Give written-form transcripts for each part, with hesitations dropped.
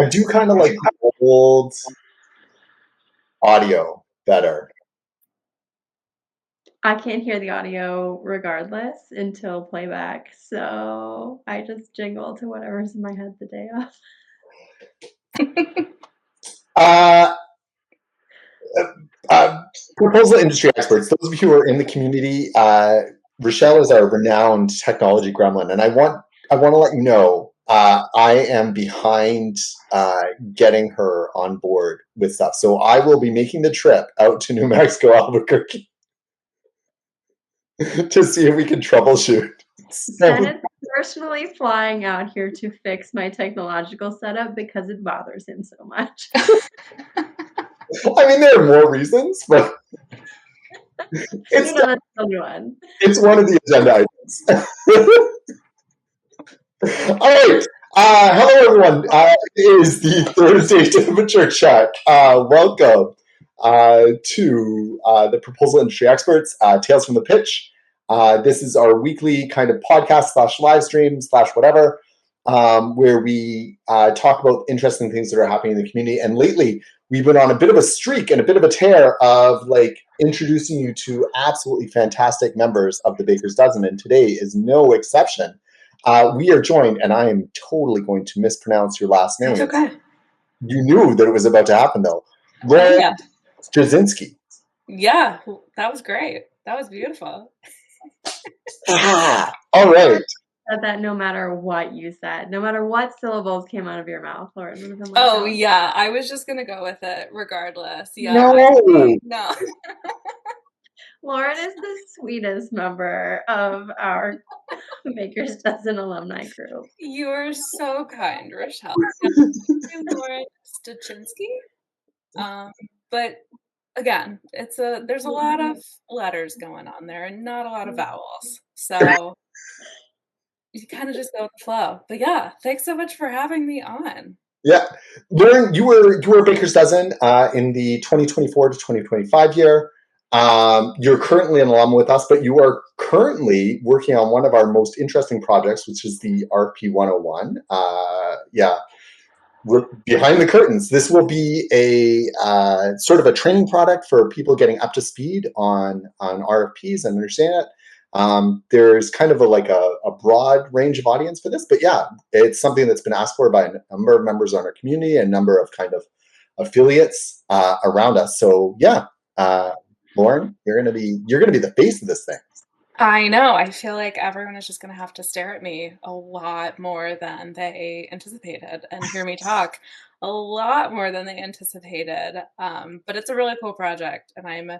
I do kind of like the old audio better. I can't hear the audio regardless until playback, so I just jingle to whatever's in my head the day of. Uh, Proposal industry experts, those of you who are in the community, Rachelle is our renowned technology gremlin, and I want to let you know I am behind getting her on board with stuff. So I will be making the trip out to New Mexico, Albuquerque, to see if we can troubleshoot. Ben is personally flying out here to fix my technological setup because it bothers him so much. I mean, there are more reasons, but it's that's the only one. It's one of the agenda items. All right. Hello, everyone. It is the Thursday Temperature Check. Welcome to the Proposal Industry Experts, Tales from the Pitch. This is our weekly kind of podcast / live stream / whatever, where we talk about interesting things that are happening in the community. And lately, we've been on a bit of a streak and a bit of a tear of like introducing you to absolutely fantastic members of the Baker's Dozen. And today is no exception. We are joined, and I am totally going to mispronounce your last name. That's okay. You knew that it was about to happen, though. Lauren Styczynski. Yeah, that was great. That was beautiful. All right. Said that no matter what you said, no matter what syllables came out of your mouth, Lauren. Oh, yeah. I was just going to go with it regardless. Yeah. No. Lauren is the sweetest member of our Baker's Dozen alumni group. You're so kind, Rachelle. Lauren Styczynski. But again, there's a lot of letters going on there and not a lot of vowels. So you kind of just go with the flow. But yeah, thanks so much for having me on. Yeah. Lauren, you were Baker's Dozen in the 2024 to 2025 year. You're currently an alum with us, but you are currently working on one of our most interesting projects, which is the RP 101. We're behind the curtains. This will be a sort of a training product for people getting up to speed on RFPs and understand it. There's kind of a broad range of audience for this, but yeah, it's something that's been asked for by a number of members on our community and a number of kind of affiliates around us. So yeah, Lauren, you're gonna be the face of this thing. I know. I feel like everyone is just going to have to stare at me a lot more than they anticipated and hear me talk a lot more than they anticipated. But it's a really cool project, and I'm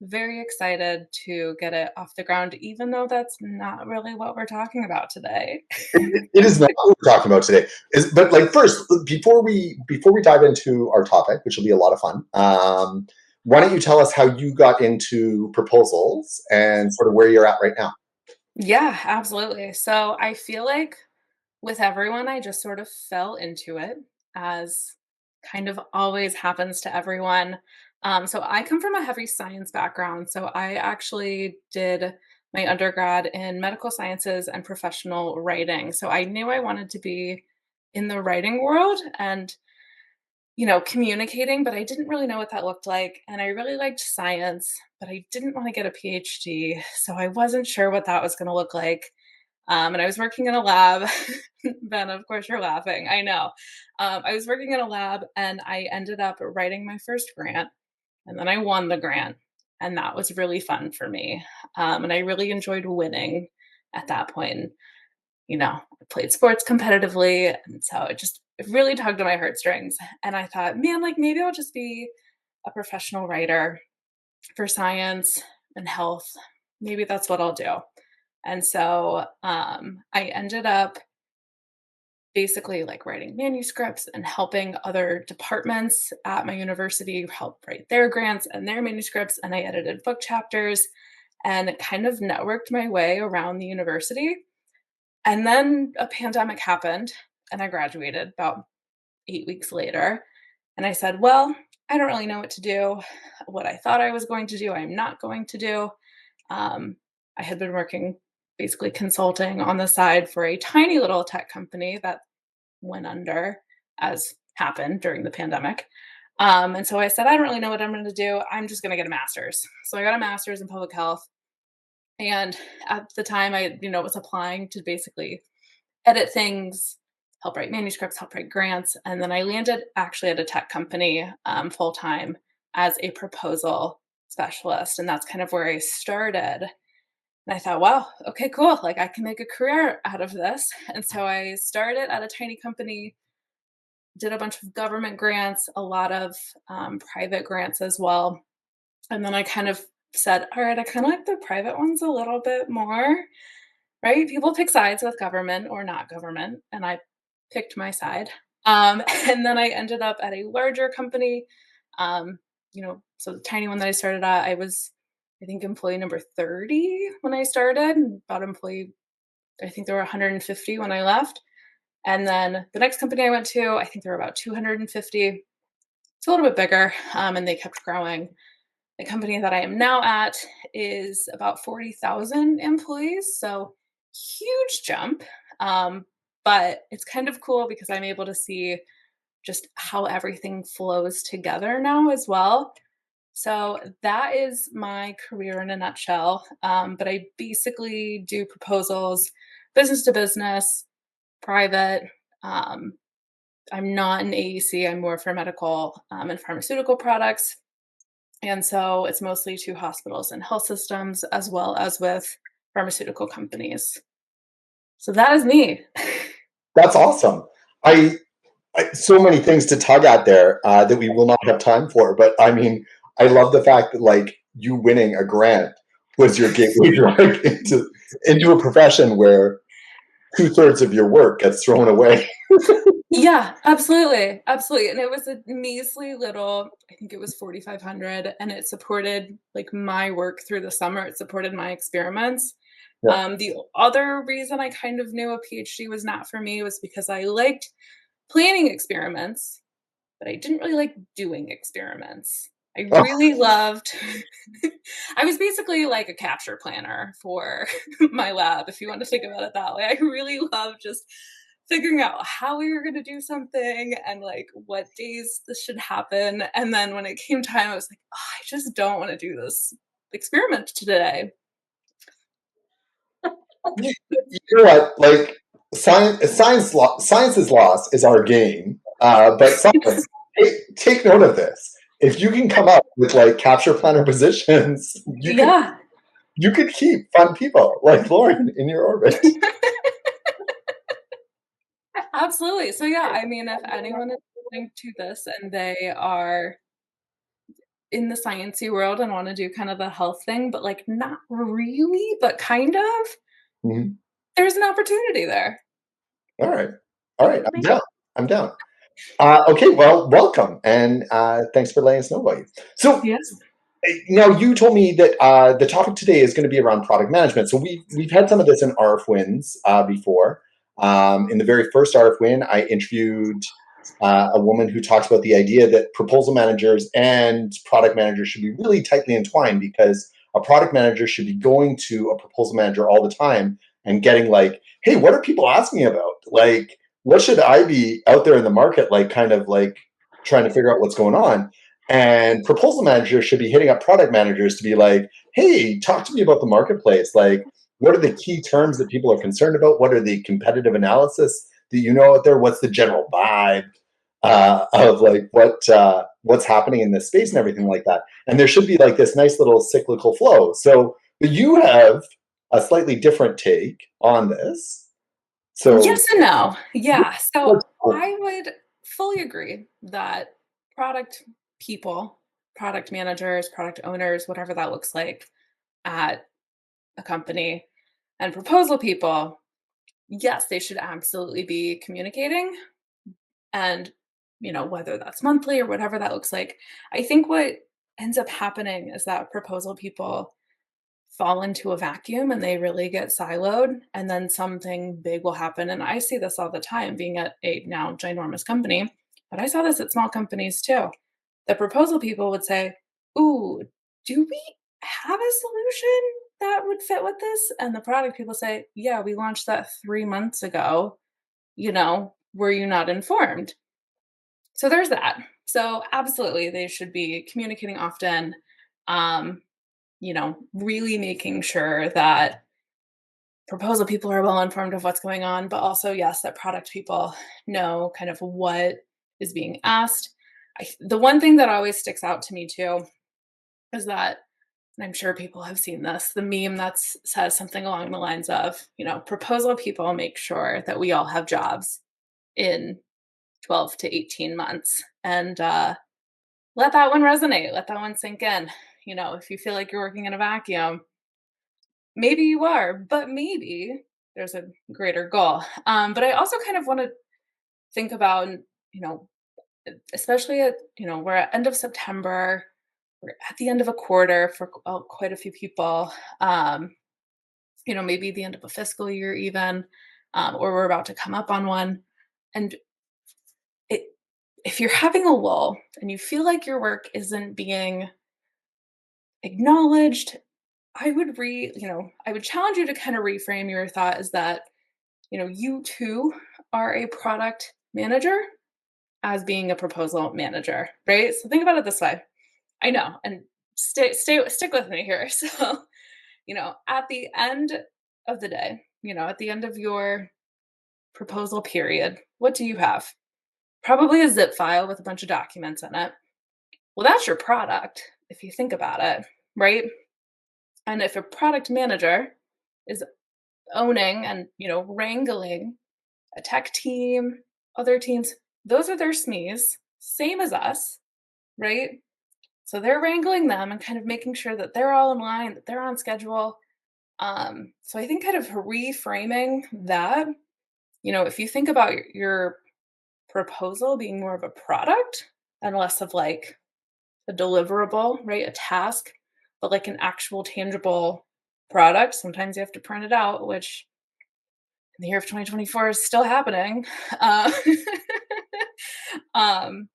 very excited to get it off the ground, even though that's not really what we're talking about today. It is not what we're talking about today. But like first, before we dive into our topic, which will be a lot of fun, why don't you tell us how you got into proposals and sort of where you're at right now? Yeah, absolutely. So I feel like with everyone, I just sort of fell into it, as kind of always happens to everyone. So I come from a heavy science background. So I actually did my undergrad in medical sciences and professional writing. So I knew I wanted to be in the writing world and communicating, but I didn't really know what that looked like. And I really liked science, but I didn't want to get a PhD. So I wasn't sure what that was going to look like. And I was working in a lab. Ben, of course, you're laughing. I know. I was working in a lab, and I ended up writing my first grant. And then I won the grant. And that was really fun for me. And I really enjoyed winning at that point. I played sports competitively. And so it really tugged at my heartstrings. And I thought, man, like maybe I'll just be a professional writer for science and health. Maybe that's what I'll do. And so I ended up basically like writing manuscripts and helping other departments at my university help write their grants and their manuscripts. And I edited book chapters and kind of networked my way around the university. And then a pandemic happened and I graduated about 8 weeks later. And I said, well, I don't really know what to do. What I thought I was going to do, I'm not going to do. I had been working basically consulting on the side for a tiny little tech company that went under, as happen during the pandemic. And so I said, I don't really know what I'm going to do. I'm just going to get a master's. So I got a master's in public health. And at the time, I, was applying to basically edit things, help write manuscripts, help write grants. And then I landed actually at a tech company full time as a proposal specialist. And that's kind of where I started. And I thought, wow, okay, cool. Like I can make a career out of this. And so I started at a tiny company, did a bunch of government grants, a lot of private grants as well. And then I kind of said, all right, I kind of like the private ones a little bit more, right? People pick sides with government or not government. And I picked my side. And then I ended up at a larger company. So the tiny one that I started at, I was, I think, employee number 30 when I started, about employee, I think there were 150 when I left. And then the next company I went to, I think there were about 250. It's a little bit bigger, and they kept growing. The company that I am now at is about 40,000 employees. So huge jump. But it's kind of cool because I'm able to see just how everything flows together now as well. So that is my career in a nutshell. But I basically do proposals, business to business, private. Um, I'm not an AEC, I'm more for medical and pharmaceutical products. And so it's mostly to hospitals and health systems as well as with pharmaceutical companies. So that is me. That's awesome. So many things to tug at there that we will not have time for. But I mean, I love the fact that like you winning a grant was your gateway drug into a profession where 2/3 of your work gets thrown away. Yeah, absolutely. Absolutely. And it was a measly little, I think it was 4,500, and it supported like my work through the summer. It supported my experiments. Yeah. The other reason I kind of knew a PhD was not for me was because I liked planning experiments, but I didn't really like doing experiments. I Oh, really loved I was basically like a capture planner for my lab, if you want to think about it that way. I really love just figuring out how we were going to do something and like what days this should happen. And then when it came time, I was like, oh, I just don't want to do this experiment today. you know what? Like science's loss is our game. But science, take note of this. If you can come up with like capture planner positions, Yeah. you could keep fun people like Lauren in your orbit. Absolutely. So yeah, I mean, if anyone is listening to this and they are in the sciencey world and want to do kind of the health thing, but like not really, but kind of, Mhm. there's an opportunity there. All right. All right. I'm down. I'm down. Okay. Well, welcome. And thanks for letting us know about you. So Yes. now you told me that the topic today is going to be around product management. So we've had some of this in RF Wins before. In the very first RF Win, I interviewed a woman who talks about the idea that proposal managers and product managers should be really tightly entwined because a product manager should be going to a proposal manager all the time and getting like, hey, what are people asking me about? Like, what should I be out there in the market, like kind of like trying to figure out what's going on? And proposal managers should be hitting up product managers to be like, hey, talk to me about the marketplace. Like, what are the key terms that people are concerned about? What are the competitive analysis that you know out there? What's the general vibe of like what's happening in this space and everything like that? And there should be like this nice little cyclical flow. So, but you have a slightly different take on this. So, Yes and no. Yeah. So let's go. I would fully agree that product people, product managers, product owners, whatever that looks like at a company, and proposal people, yes, they should absolutely be communicating. And, whether that's monthly or whatever that looks like, I think what ends up happening is that proposal people fall into a vacuum and they really get siloed, and then something big will happen. And I see this all the time being at a now ginormous company, but I saw this at small companies too. The proposal people would say, ooh, do we have a solution that would fit with this? And the product people say, yeah, we launched that 3 months ago. Were you not informed? So there's that. So absolutely, they should be communicating often, really making sure that proposal people are well informed of what's going on, but also, yes, that product people know kind of what is being asked. The one thing that always sticks out to me too is that, and I'm sure people have seen this, the meme that says something along the lines of, proposal people make sure that we all have jobs in 12 to 18 months. And let that one resonate, let that one sink in. If you feel like you're working in a vacuum, maybe you are, but maybe there's a greater goal. But I also kind of want to think about, especially we're at end of September, we're at the end of a quarter for quite a few people. Maybe the end of a fiscal year even, or we're about to come up on one. And it, if you're having a lull and you feel like your work isn't being acknowledged, I would challenge you to kind of reframe your thought as that, you too are a product manager as being a proposal manager, right? So think about it this way. I know, and stick with me here. So, at the end of the day, at the end of your proposal period, what do you have? Probably a zip file with a bunch of documents in it. Well, that's your product if you think about it, right? And if a product manager is owning and, wrangling a tech team, other teams, those are their SMEs, same as us, right? So they're wrangling them and kind of making sure that they're all in line, that they're on schedule. So I think kind of reframing that, if you think about your proposal being more of a product and less of like a deliverable, right? A task, but like an actual tangible product. Sometimes you have to print it out, which in the year of 2024 is still happening. Uh, um,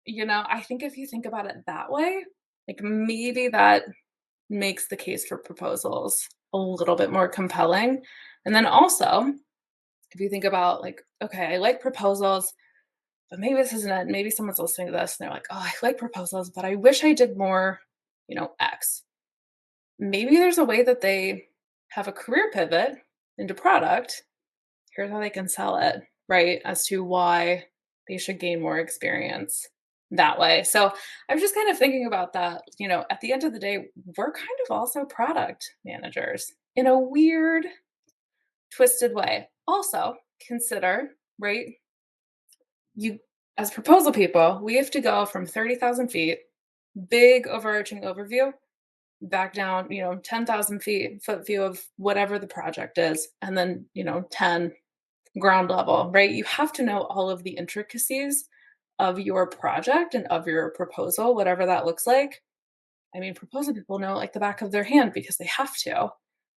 I think if you think about it that way, like maybe that makes the case for proposals a little bit more compelling. And then also, if you think about like, okay, I like proposals, but maybe this isn't it. Maybe someone's listening to this and they're like, oh, I like proposals, but I wish I did more, X. Maybe there's a way that they have a career pivot into product. Here's how they can sell it, right? As to why they should gain more experience that way. So I was just kind of thinking about that. At the end of the day, we're kind of also product managers in a weird, twisted way. Also, consider, right? You, as proposal people, we have to go from 30,000 feet, big overarching overview, back down, 10,000 foot view of whatever the project is, and then, 10 ground level, right? You have to know all of the intricacies of your project and of your proposal, whatever that looks like. I mean, proposal people know like the back of their hand because they have to.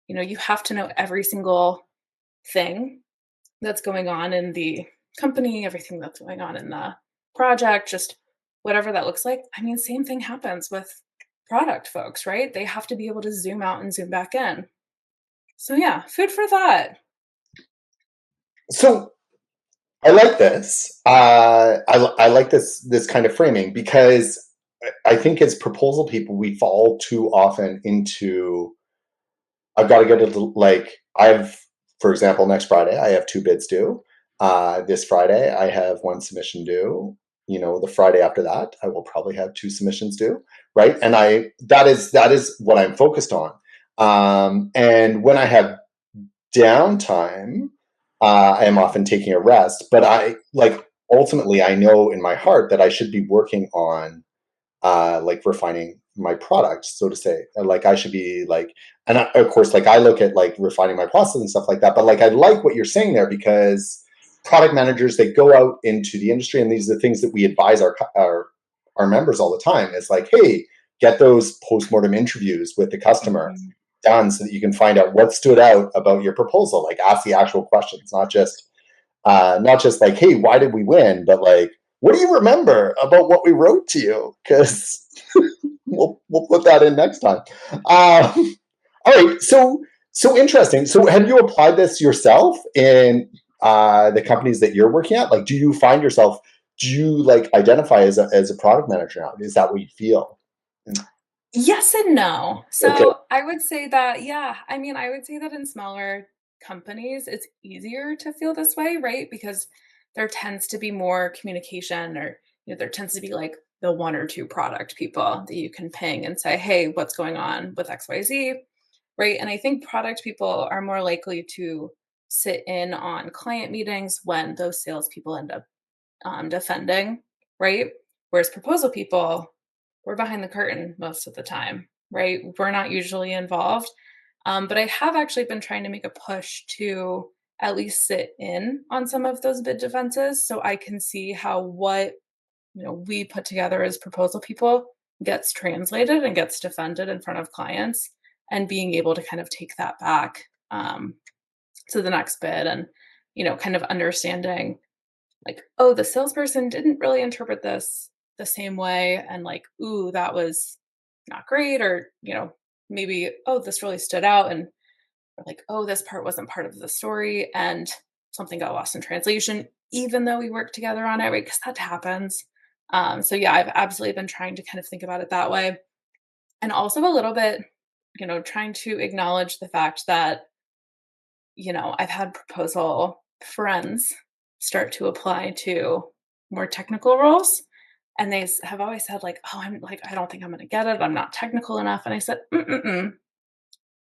You have to know every single thing that's going on in the company, everything that's going on in the project, just whatever that looks like. I mean, same thing happens with product folks, right? They have to be able to zoom out and zoom back in. So yeah, food for thought. So I like this. I like this kind of framing because I think as proposal people, we fall too often into I've got to get it like for example, next Friday I have 2 bids due. This Friday I have 1 submission due. The Friday after that I will probably have 2 submissions due, right? And that is what I'm focused on. And when I have downtime, I am often taking a rest. But ultimately I know in my heart that I should be working on like refining my product, so to say. Like I should be like, and of course, like I look at like refining my process and stuff like that. But like I like what you're saying there because product managers, they go out into the industry, and these are the things that we advise our members all the time. It's like, hey, get those postmortem interviews with the customer done so that you can find out what stood out about your proposal. Like ask the actual questions, not just like, hey, why did we win, but like, what do you remember about what we wrote to you? Because we'll put that in next time. All right, so interesting. So have you applied this yourself in the companies that you're working at? Like, do you find yourself do you like identify as a product manager now? Is that what you feel? Yes and no. Okay. So I would say that, yeah, I mean, I would say that in smaller companies, it's easier to feel this way, right? Because there tends to be more communication, or there tends to be like the one or two product people that you can ping and say, hey, what's going on with XYZ, right? And I think product people are more likely to sit in on client meetings when those salespeople end up defending, right? Whereas proposal people, we're behind the curtain most of the time, right? We're not usually involved. But I have actually been trying to make a push to at least sit in on some of those bid defenses so I can see how what we put together as proposal people gets translated and gets defended in front of clients, and being able to kind of take that back to the next bid, and kind of understanding like, oh, the salesperson didn't really interpret this the same way, and like, ooh, that was not great, or maybe, oh, this really stood out, and or like, oh, this part wasn't part of the story, and something got lost in translation, even though we worked together on it, right? Because that happens. So yeah, I've absolutely been trying to kind of think about it that way, and also a little bit, trying to acknowledge the fact that I've had proposal friends start to apply to more technical roles. And they have always said, like, oh, I'm like, I don't think I'm going to get it. I'm not technical enough. And I said, mm-mm-mm,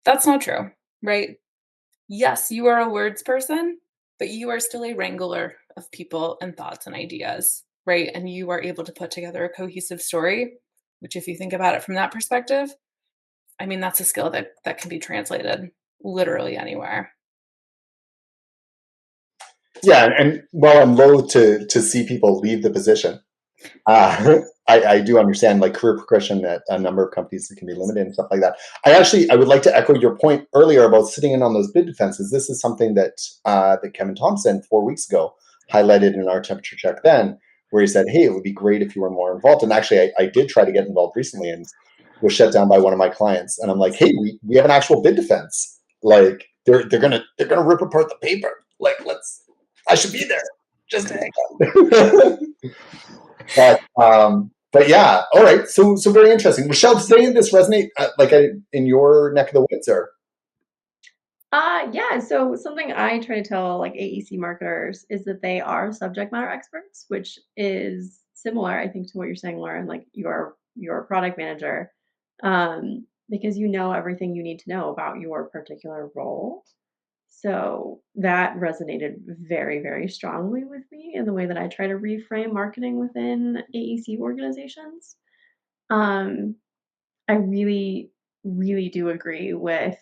that's not true, right? Yes, you are a words person, but you are still a wrangler of people and thoughts and ideas, right? And you are able to put together a cohesive story, which, if you think about it from that perspective, I mean, that's a skill that can be translated literally anywhere. Yeah, and while I'm loath to see people leave the position, I do understand like career progression at a number of companies that can be limited and stuff like that. I would like to echo your point earlier about sitting in on those bid defenses. This is something that that Kevin Thompson 4 weeks ago highlighted in our temperature check then, where he said, "Hey, it would be great if you were more involved." And actually, I did try to get involved recently and was shut down by one of my clients. And I'm like, "Hey, we have an actual bid defense. Like they're gonna rip apart the paper. Like I should be there just to hang out." But yeah, all right. So very interesting. Rachelle, does any of this resonate in your neck of the woods, or? Yeah, so something I try to tell like AEC marketers is that they are subject matter experts, which is similar, I think, to what you're saying, Lauren, like you're a product manager, because you know everything you need to know about your particular role. So that resonated very, very strongly with me in the way that I try to reframe marketing within AEC organizations. Um, I really, really do agree with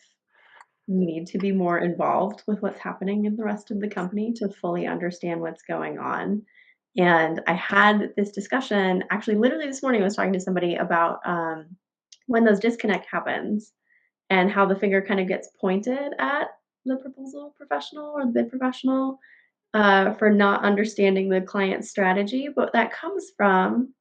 we need to be more involved with what's happening in the rest of the company to fully understand what's going on. And I had this discussion actually literally this morning. I was talking to somebody about when those disconnect happens and how the finger kind of gets pointed at the proposal professional or the bid professional for not understanding the client's strategy. But that comes from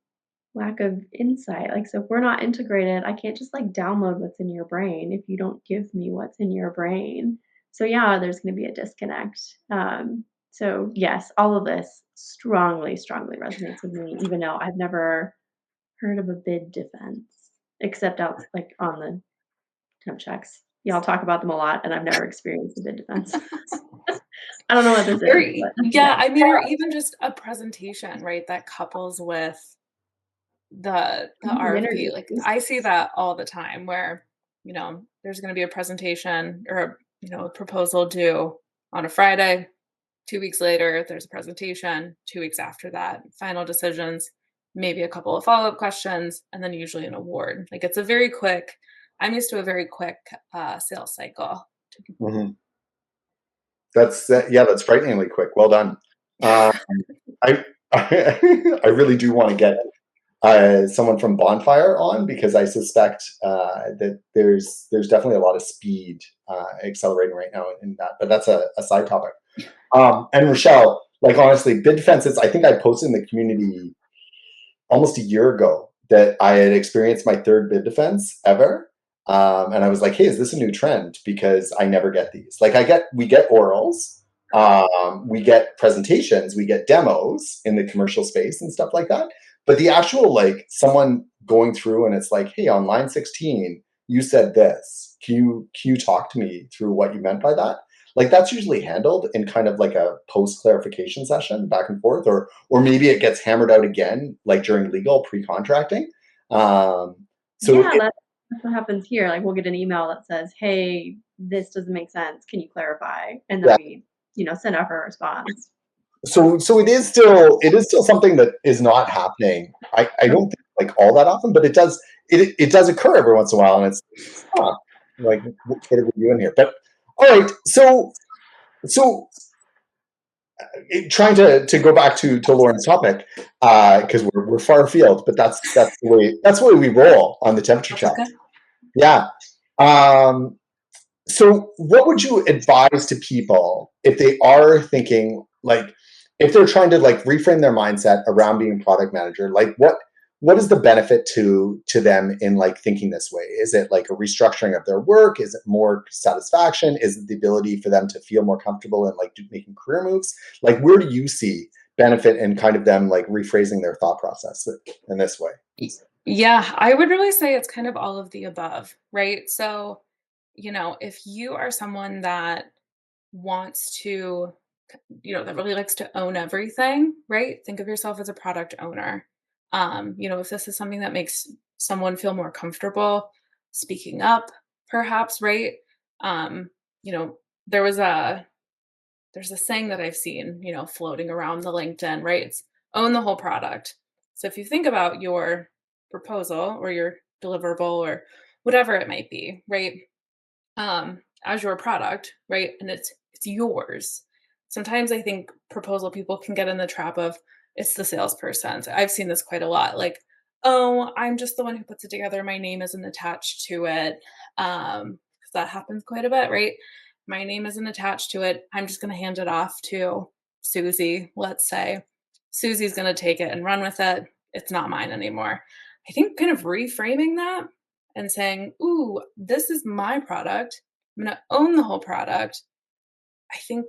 lack of insight. Like, so if we're not integrated, I can't just like download what's in your brain if you don't give me what's in your brain. So yeah, there's going to be a disconnect. So yes, all of this strongly, strongly resonates with me, even though I've never heard of a bid defense, except out like on the temp checks. Y'all talk about them a lot, and I've never experienced a bid defense. I don't know what this Or is, but yeah, I mean, or even just a presentation, right? That couples with the RFP. Like, interviews. I see that all the time where, there's gonna be a presentation or a proposal due on a Friday. 2 weeks later, there's a presentation. 2 weeks after that, final decisions, maybe a couple of follow-up questions, and then usually an award. Like, it's a very quick I'm used to a very quick sales cycle. Mhm. That's frighteningly quick. Well done. I I really do want to get someone from Bonfire on, because I suspect that there's definitely a lot of speed accelerating right now in that. But that's a side topic. And Rachelle, like honestly, bid defenses. I think I posted in the community almost a year ago that I had experienced my third bid defense ever. And I was like, hey, is this a new trend? Because I never get these. Like we get orals, We get presentations, we get demos in the commercial space and stuff like that. But the actual, like, someone going through and it's like, hey, on line 16, you said this. Can you talk to me through what you meant by that? Like, that's usually handled in kind of like a post clarification session back and forth, or maybe it gets hammered out again, like during legal pre-contracting. So Yeah, that's what happens here. Like we'll get an email that says, "Hey, this doesn't make sense. Can you clarify?" And then yeah, we, send out her response. so it is still something that is not happening. I don't think like all that often, but it does occur every once in a while, and it's like what are we doing here? But all right, so trying to go back to Lauren's topic, because we're far afield, but that's the way we roll on the temperature check. Okay. Yeah. So what would you advise to people if they are thinking, like, if they're trying to like reframe their mindset around being a product manager, like what is the benefit to them in like thinking this way? Is it like a restructuring of their work? Is it more satisfaction? Is it the ability for them to feel more comfortable in like making career moves? Like, where do you see benefit in kind of them like rephrasing their thought process in this way? Yeah, I would really say it's kind of all of the above, right? So, if you are someone that wants to, that really likes to own everything, right? Think of yourself as a product owner. If this is something that makes someone feel more comfortable speaking up, perhaps, right? Um, you know, there was there's a saying that I've seen, floating around the LinkedIn, right? It's own the whole product. So if you think about your proposal or your deliverable or whatever it might be, right? As your product, right? And it's yours. Sometimes I think proposal people can get in the trap of it's the salesperson. So I've seen this quite a lot. Like, oh, I'm just the one who puts it together. My name isn't attached to it. Because that happens quite a bit, right? My name isn't attached to it. I'm just going to hand it off to Susie, let's say. Susie's going to take it and run with it. It's not mine anymore. I think kind of reframing that and saying, ooh, this is my product. I'm going to own the whole product. I think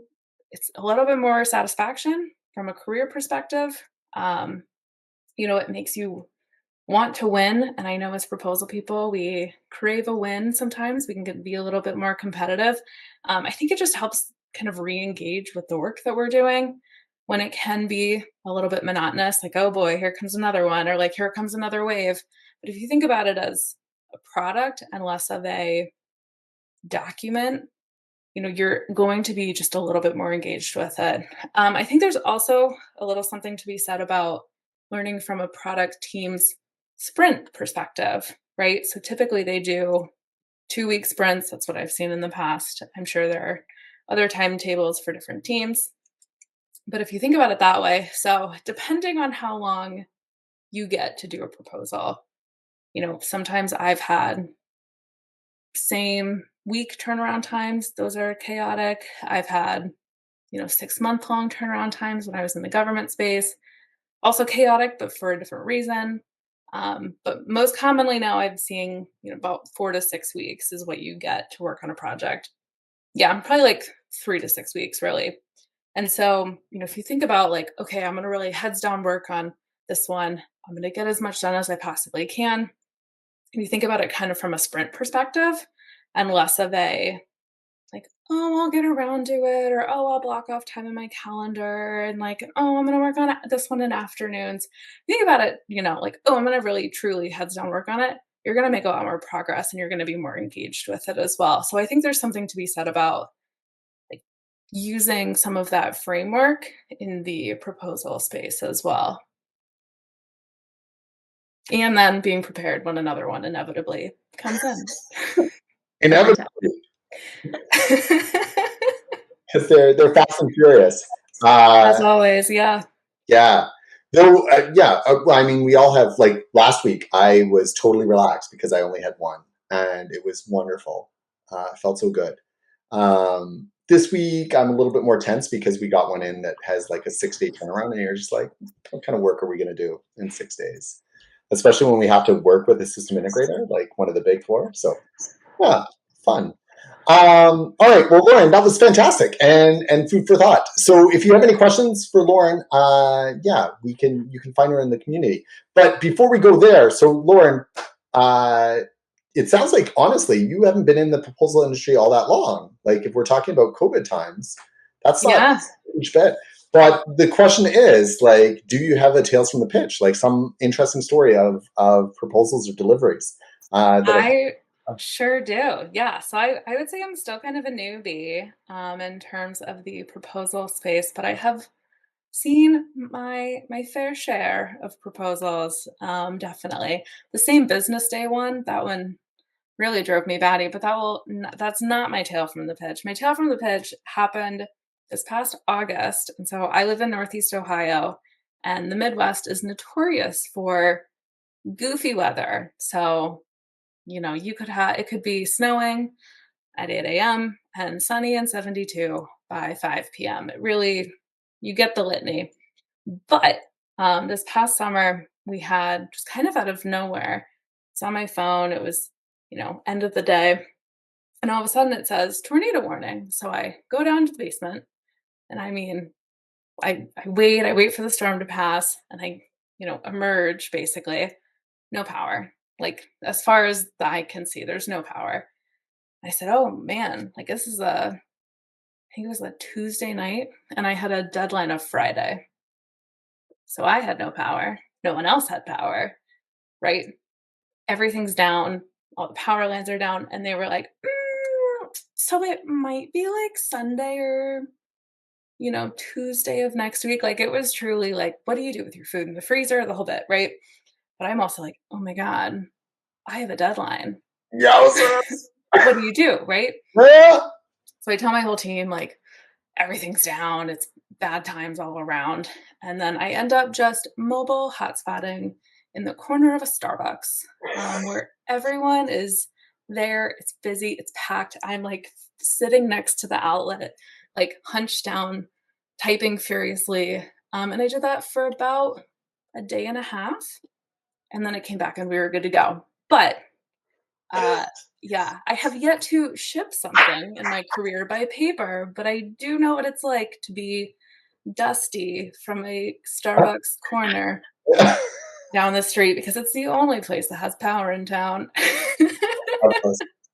it's a little bit more satisfaction from a career perspective. Um, it makes you want to win. And I know as proposal people, we crave a win sometimes. We can be a little bit more competitive. I think it just helps kind of re engage with the work that we're doing when it can be a little bit monotonous, like, oh boy, here comes another one, or like, here comes another wave. But if you think about it as a product and less of a document, you're going to be just a little bit more engaged with it. I think there's also a little something to be said about learning from a product team's sprint perspective, right? So typically they do 2-week sprints. That's what I've seen in the past. I'm sure there are other timetables for different teams. But if you think about it that way, so depending on how long you get to do a proposal, sometimes I've had same week turnaround times. Those are chaotic. I've had, 6-month long turnaround times when I was in the government space. Also chaotic, but for a different reason. But most commonly now I'm seeing, about 4 to 6 weeks is what you get to work on a project. Yeah, I'm probably like 3 to 6 weeks really. And so, if you think about like, okay, I'm going to really heads down work on this one. I'm going to get as much done as I possibly can. And you think about it kind of from a sprint perspective and less of a like, oh, I'll get around to it, or oh, I'll block off time in my calendar, and like, oh, I'm gonna work on this one in afternoons. Think about it, like, oh, I'm gonna really truly heads down work on it. You're gonna make a lot more progress, and you're gonna be more engaged with it as well. So I think there's something to be said about like using some of that framework in the proposal space as well, and then being prepared when another one inevitably comes in. Every time. Inevitably, because they're fast and furious. As always, yeah. Yeah. Though, yeah. Well, I mean, we all have, like, last week, I was totally relaxed because I only had one, and it was wonderful. It felt so good. This week, I'm a little bit more tense because we got one in that has like a 6-day turnaround, and you're just like, what kind of work are we going to do in 6 days? Especially when we have to work with a system integrator, like one of the big four. So, yeah, fun. All right. Well, Lauren, that was fantastic and food for thought. So if you have any questions for Lauren, you can find her in the community. But before we go there, so Lauren, it sounds like honestly you haven't been in the proposal industry all that long. Like if we're talking about COVID times, that's not Yeah. a huge bit. But the question is, like, do you have a tales from the pitch, like some interesting story of proposals or deliveries? I sure do. Yeah. So I would say I'm still kind of a newbie in terms of the proposal space, but I have seen my fair share of proposals. Definitely the same business day one. That one really drove me batty, but that's not my tale from the pitch. My tale from the pitch happened this past August, and so I live in Northeast Ohio, and the Midwest is notorious for goofy weather. So you could have it could be snowing at 8 a.m. and sunny and 72 by 5 p.m. It really, you get the litany. But this past summer, we had just kind of out of nowhere, it's on my phone. It was, end of the day. And all of a sudden it says tornado warning. So I go down to the basement and I wait for the storm to pass and emerge basically. No power. Like as far as the eye can see, there's no power. I said, "Oh man, like this is I think it was a Tuesday night and I had a deadline of Friday." So I had no power. No one else had power, right? Everything's down. All the power lines are down. And they were like, so it might be like Sunday or, Tuesday of next week. Like it was truly like, what do you do with your food in the freezer? The whole bit, right? But I'm also like, oh my God, I have a deadline. Yeah. What do you do, right? Yeah. So I tell my whole team, like, everything's down. It's bad times all around. And then I end up just mobile hotspotting in the corner of a Starbucks where everyone is there. It's busy. It's packed. I'm like sitting next to the outlet, like hunched down, typing furiously. And I did that for about a day and a half. And then I came back and we were good to go. But yeah, I have yet to ship something in my career by paper, but I do know what it's like to be dusty from a Starbucks corner down the street because it's the only place that has power in town.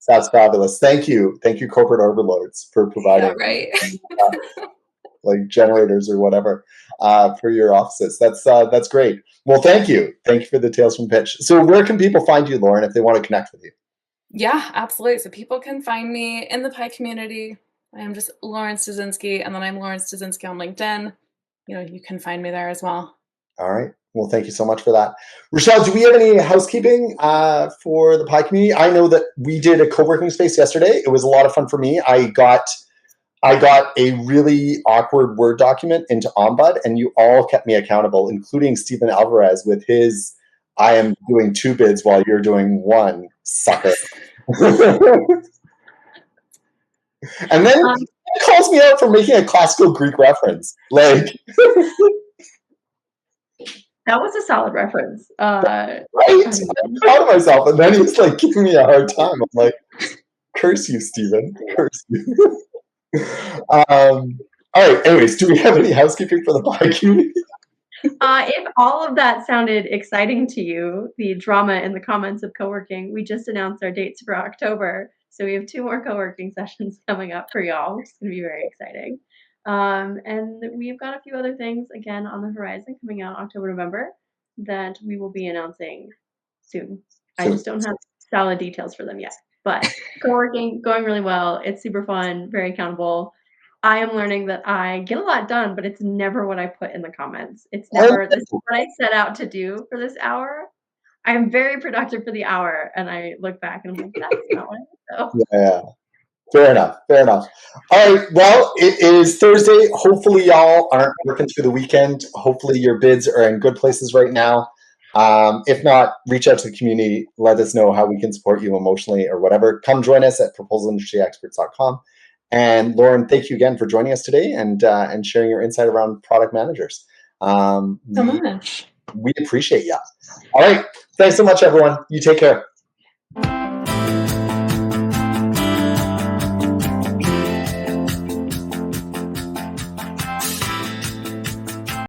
That's fabulous. Thank you, corporate overlords, for providing right. like generators or whatever for your offices. That's great. Well, thank you for the tales from pitch. So, where can people find you, Lauren, if they want to connect with you? Yeah, absolutely. So people can find me in the pie community. I am just Lauren Styczynski, and then I'm Lauren Styczynski on LinkedIn. You can find me there as well. All right. Well, thank you so much for that. Rachelle, do we have any housekeeping for the pie community? I know that we did a co-working space yesterday. It was a lot of fun for me. I got a really awkward Word document into Ombud, and you all kept me accountable, including Stephen Alvarez with his "I am doing 2 bids while you're doing 1, sucker." And then he calls me out for making a classical Greek reference. Like, that was a solid reference. Right? I'm proud of myself. And then he's like giving me a hard time. I'm like, curse you, Stephen. Curse you. All right. Anyways, do we have any housekeeping for the pie community? If all of that sounded exciting to you, the drama in the comments of co-working, we just announced our dates for October. So we have 2 more co-working sessions coming up for y'all, which is going to be very exciting. And we've got a few other things, again, on the horizon coming out October, November that we will be announcing soon. I just don't have solid details for them yet. But co-working, going really well. It's super fun, very accountable. I am learning that I get a lot done, but it's never what I put in the comments. It's never, this is what I set out to do for this hour. I'm very productive for the hour, and I look back and I'm like, that's not what I did. Yeah. Fair enough. All right. Well, it is Thursday. Hopefully, y'all aren't working through the weekend. Hopefully, your bids are in good places right now. If not, reach out to the community. Let us know how we can support you emotionally or whatever. Come join us at proposalindustryexperts.com. And Lauren, thank you again for joining us today and sharing your insight around product managers. So much. We appreciate you. All right. Thanks so much, everyone. You take care.